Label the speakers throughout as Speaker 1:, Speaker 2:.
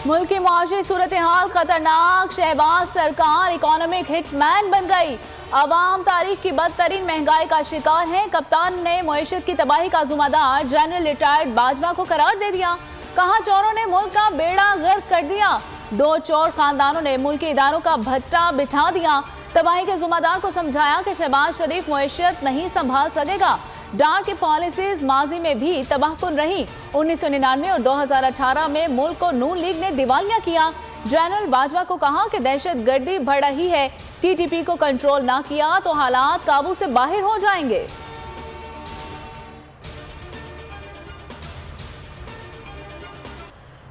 Speaker 1: मुल्क की मुआशी सूरत हाल खतरनाक, शहबाज सरकार इकोनॉमिक हिटमैन बन गई। अवाम तारीख की बदतरीन महंगाई का शिकार है। कप्तान ने मईशत की तबाही का जुम्मेदार जनरल रिटायर्ड बाजवा को करार दे दिया। कहा चोरों ने मुल्क का बेड़ा गर्क कर दिया। 2 चोर खानदानों ने मुल्की इदारों का भट्टा बिठा दिया। तबाही के जुम्मेदार को समझाया कि शहबाज शरीफ मईशत नहीं संभाल सकेगा। डार की पॉलिसीज माजी में भी तबाहकुन रही। 1999 और 2018 में मुल्क को नून लीग ने दिवालिया किया। जनरल बाजवा को कहा कि दहशत गर्दी बढ़ रही है, टीटीपी को कंट्रोल ना किया तो हालात काबू से बाहर हो जाएंगे।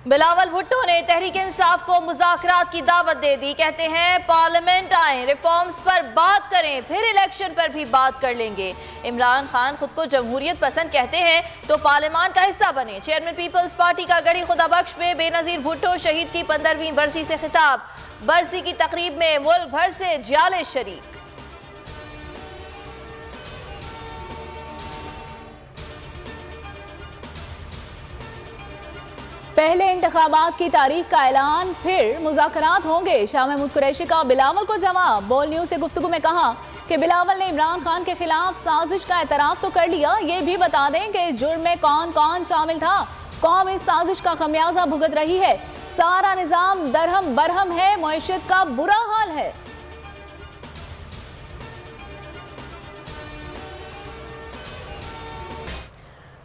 Speaker 2: बिलावल भुट्टो ने तहरीक इंसाफ को मुज़ाकरात की दावत दे दी। कहते हैं पार्लियामेंट आए, रिफॉर्म्स पर बात करें, फिर इलेक्शन पर भी बात कर लेंगे। इमरान खान खुद को जमहूरियत पसंद कहते हैं तो पार्लियामान का हिस्सा बने। चेयरमैन पीपल्स पार्टी का गढ़ी खुदाबख्श में बेनजीर भुट्टो शहीद की 15वीं बरसी से खिताब। बरसी की तकरीब में मुल्क भर से जियाले शरीक।
Speaker 1: पहले इंतखाबात की तारीख का ऐलान, फिर मुज़ाकरात होंगे। शाह महमूद कुरैशी का बिलावल को जवाब। बोल न्यूज से गुफ्तगू में कहा कि बिलावल ने इमरान खान के खिलाफ साजिश का एतराफ़ तो कर लिया, ये भी बता दें कि इस जुर्म में कौन कौन शामिल था। कौम इस साजिश का खमियाजा भुगत रही है। सारा निज़ाम दरहम बरहम है, मईशत का बुरा हाल है।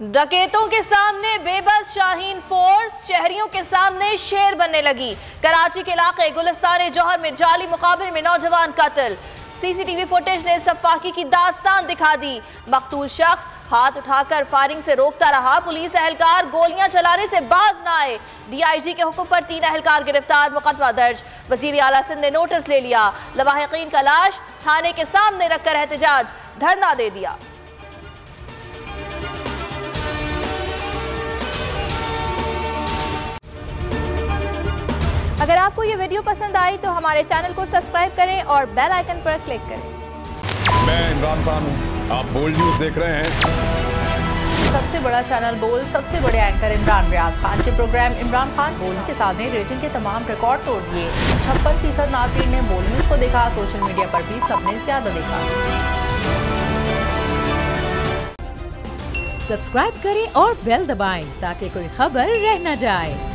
Speaker 2: डकैतों के सामने बेबस शाहीन फोर्स, शहरियों के सामने शेर बनने लगी। कराची के इलाके गुलिस्तान जौहर में जाली मुकाबले में नौजवान कत्ल। सीसीटीवी फुटेज ने सफाकी की दास्तान दिखा दी। मकतूल शख्स हाथ उठाकर फायरिंग से रोकता रहा। पुलिस एहलकार गोलियां चलाने से बाज न आए। डीआईजी के हुक्म पर 3 एहलकार गिरफ्तार, मुकदमा दर्ज। वजीर आला सिंध ने नोटिस ले लिया। लवाहिकीन का लाश थाने के सामने रखकर एहतजाज, धरना दे दिया। अगर आपको ये वीडियो पसंद आई तो हमारे चैनल को सब्सक्राइब करें और बेल आइकन पर क्लिक करें।
Speaker 3: मैं इमरान खान हूँ, आप बोल्ड न्यूज देख रहे हैं।
Speaker 4: सबसे बड़ा चैनल बोल्ड, सबसे बड़े एंकर इमरान रियाज खान के प्रोग्राम इमरान खान बोल्ड के साथ ने रेटिंग के तमाम रिकॉर्ड तोड़ दिए। 56% नाज़रीन ने बोल्ड न्यूज को देखा। सोशल मीडिया पर भी सबने ज्यादा देखा।
Speaker 5: सब्सक्राइब करें और बेल दबाएं ताकि कोई खबर रह न जाए।